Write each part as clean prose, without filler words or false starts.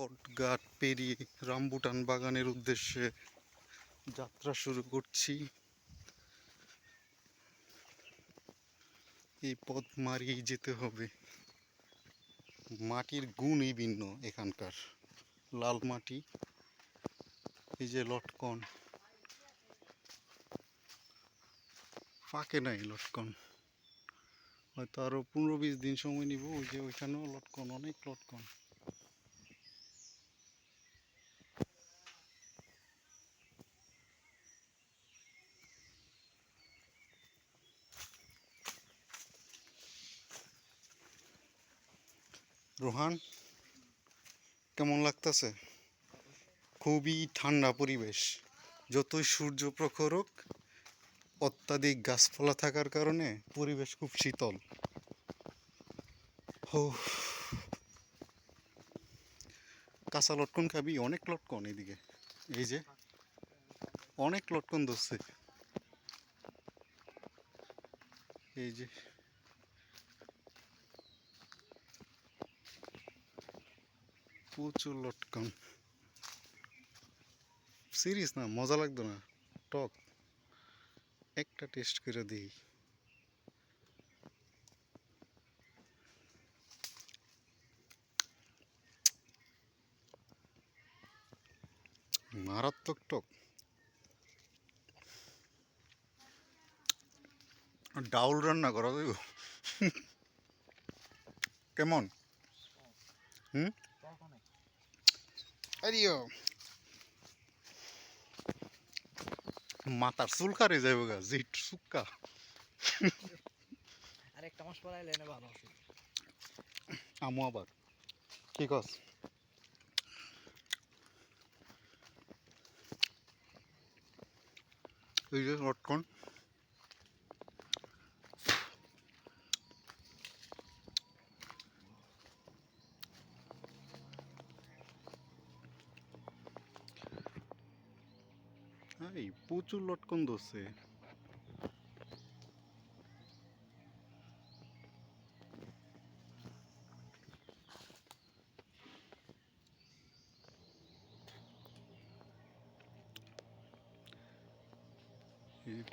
বটগাছ পেরিয়ে রামবুটান বাগানের উদ্দেশ্যে যাত্রা শুরু করছি। এই পথ মারিয়ে যেতে হবে। মাটির গুণই ভিন্ন এখানকার। লাল মাটি, এই যে লটকন, ফাঁকে নাই লটকন। হয়তো আরো 15-20 দিন সময় নিব। ওই যে ওইখানেও লটকন, অনেক লটকন। রোহান, কেমন লাগতেছে? খুবই ঠান্ডা পরিবেশ। যতই সূর্য প্রখর হোক, অত্যাধিক গাছপালা থাকার কারণে পরিবেশ খুব শীতল। কাঁচা লটকন খাবি? অনেক লটকন এদিকে, এই যে অনেক লটকন ধরছে। এই যে প্রচুর লটকন। সিরিয়াস না, মজা লাগতো না, টক। একটা টেস্ট করে দিই। মারাত্মক টক। ডাউল রান্না করা যাইব। কেমন? আরিও মাথার চুল কারে যাইব গা, জিট সুক্কা। আরেকটা মাস পর আইলে ভালো আছে। আমু আবার কি কস? এই যে লটকন, এই প্রচুর লটকন ধরছে।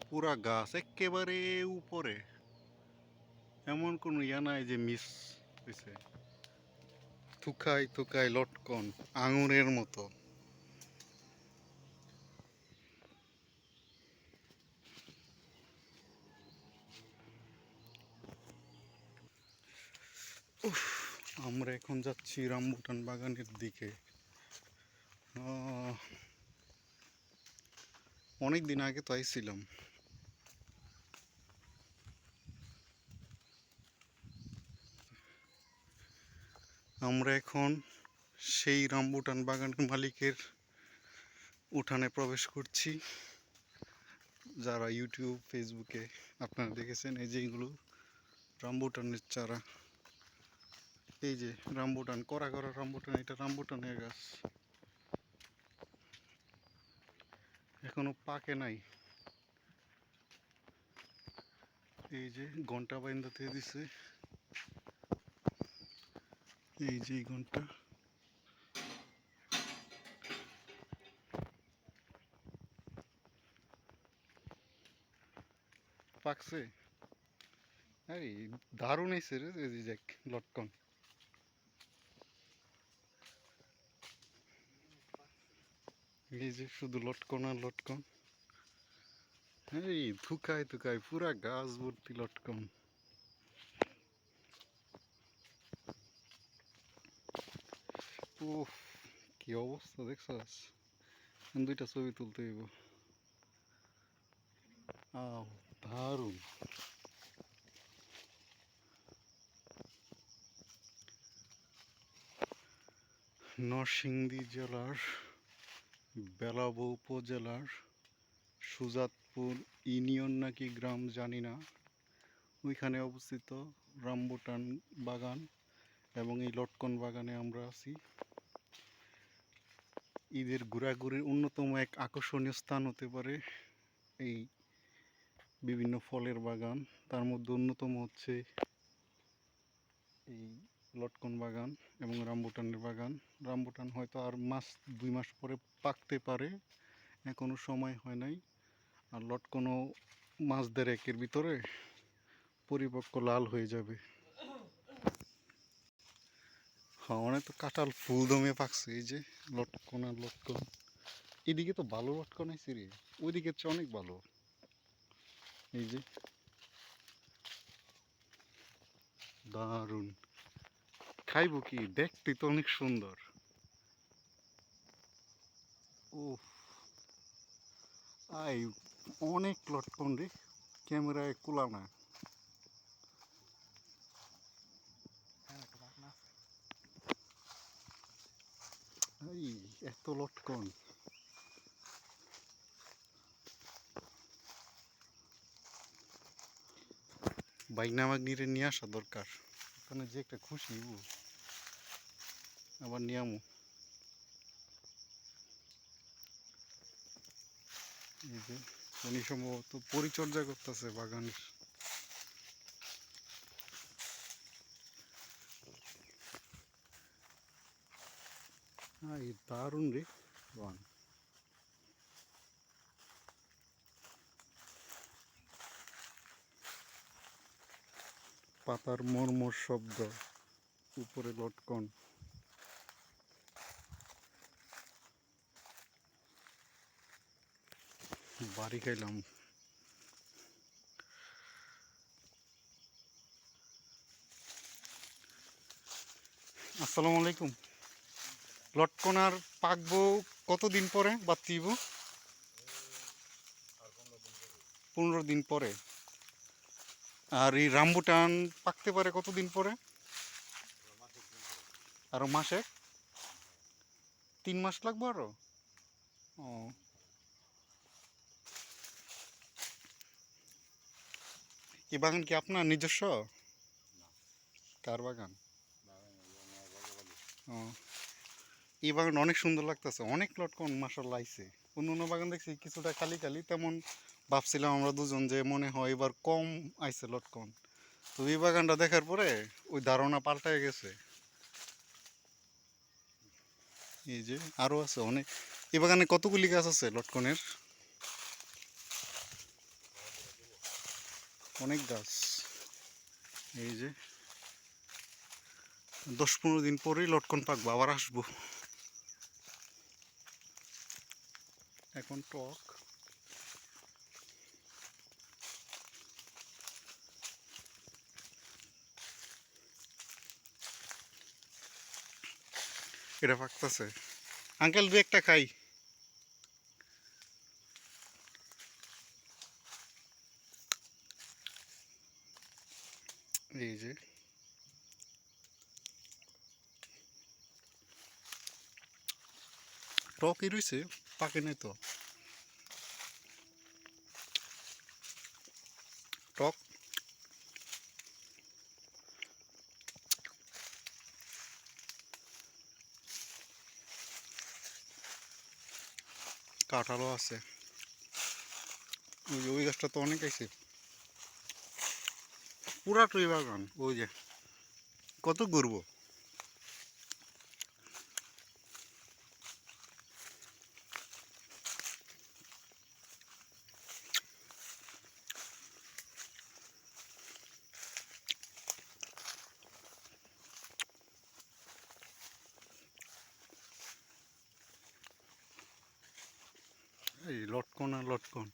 পুরা গাছ একেবারে উপরে, এমন কোনো ইয়া নাই যে মিস হয়েছে। থুকাই থুকাই লটকন, আঙুরের মতো। আমরা এখন যাচ্ছি রামবুটান বাগানের দিকে। অনেক দিন আগে তো আইছিলাম। আমরা এখন সেই রামবুটান বাগানের মালিকের উঠানে প্রবেশ করছি। যারা ইউটিউব, ফেসবুকে আপনারা দেখেছেন, এই যে এইগুলো রামবুটানের চারা। এই যে রামবুটান, করা করা রামবুটান, এটা রামবুটানের গাছ, এখনো পাকে নাই। এই যে ঘন্টা বাইন্দা দিয়ে দিছে, এই যে ঘন্টা। পাকছে। আরে দারুণ হয়েছে রে, এই যে দেখ লটকন। এই যে শুধু লটকন আর লটকন। এই থুকায় থুকায় পুরা গাছ ভর্তি লটকন। উফ, কি অবস্থা দেখছস? দুইটা ছবি তুলতে হইব। আহ, দারুণ। নরসিংদী জেলার বেলাবো উপজেলার সুজাতপুর ইউনিয়ন নাকি গ্রাম জানি না, ওইখানে অবস্থিত রামবুটান বাগান। এবং এই লটকন বাগানে আমরা আছি। ঈদের ঘোরাঘুরির অন্যতম এক আকর্ষণীয় স্থান হতে পারে এই বিভিন্ন ফলের বাগান। তার মধ্যে অন্যতম হচ্ছে এই লটকন বাগান এবং রামবুটানের বাগান। রামবুটান হয়তো আর 2 মাস পরে পাকতে পারে, এখনো সময় হয় নাই। আর লটকনও মাস দেড়েকের ভিতরে পরিপক্ক লাল হয়ে যাবে। হ্যাঁ, অনেক তো কাঁঠাল ফুল দমে পাকছে, এই যে লটকন আর লটকন। এদিকে তো ভালো লটকন আছে রে, ওইদিকে চেয়ে অনেক ভালো। এই যে দারুণ, খাইবো কি, দেখতে তো অনেক সুন্দর। ও আই, অনেক লটকন রে, ক্যামেরায় কুলা না। হ্যাঁ একটা পাক না। এই এত লটকন, বাইকনা মাগনিরে নিয়ে আসা দরকার, ওখানে যে একটা খুশি ও, আবার নিয়ামু। এই যে উনি সম্ভবত পরিচর্যা করতেছে বাগানের। হ্যাঁ, এই দারুণ রে বান। পাতার মর্মর শব্দ, উপরে লটকন। বাড়ি খাইলাম। আসসালামু আলাইকুম। লটকন আর পাকবো কতদিন পরে বাতিব? 15 দিন পরে। আর এই রামবুটান পাকতে পারে কতদিন পরে? আরো মাসে? 3 মাস লাগবে আরো? ও, এই বাগান কি আপনার নিজস্ব? কার বাগান? ও, এই বাগান অনেক সুন্দর লাগতেছে, অনেক লটকন মাশাআল্লাহ আইছে। অন্য অন্য বাগান দেখছি কিছুটা খালি খালি, তেমন ভাবছিলাম আমরা দুজন যে মনে হয় এবার কম আইছে লটকন। তো এই বাগানটা দেখার পরে ওই ধারণা পাল্টায় গেছে। এই যে আরো আছে অনেক। এই বাগানে কতগুলি গাছ আছে লটকনের? অনেক গাছ। এই যে 10-15 দিন পরেই লটকন পাকবো, আবার আসবো। এখন টক। এটা পাকতেছে। আঙ্কেল দু একটা খাই। এই যে টকই রয়েছে, পাকে নাই তো। টক। কাঁঠালও আছে। ওই যে ওই গাছটা তো অনেক আছে, পুরাটুই বাগান। ওই যে কত ঘুরবো। এই লটকন আর লটকন।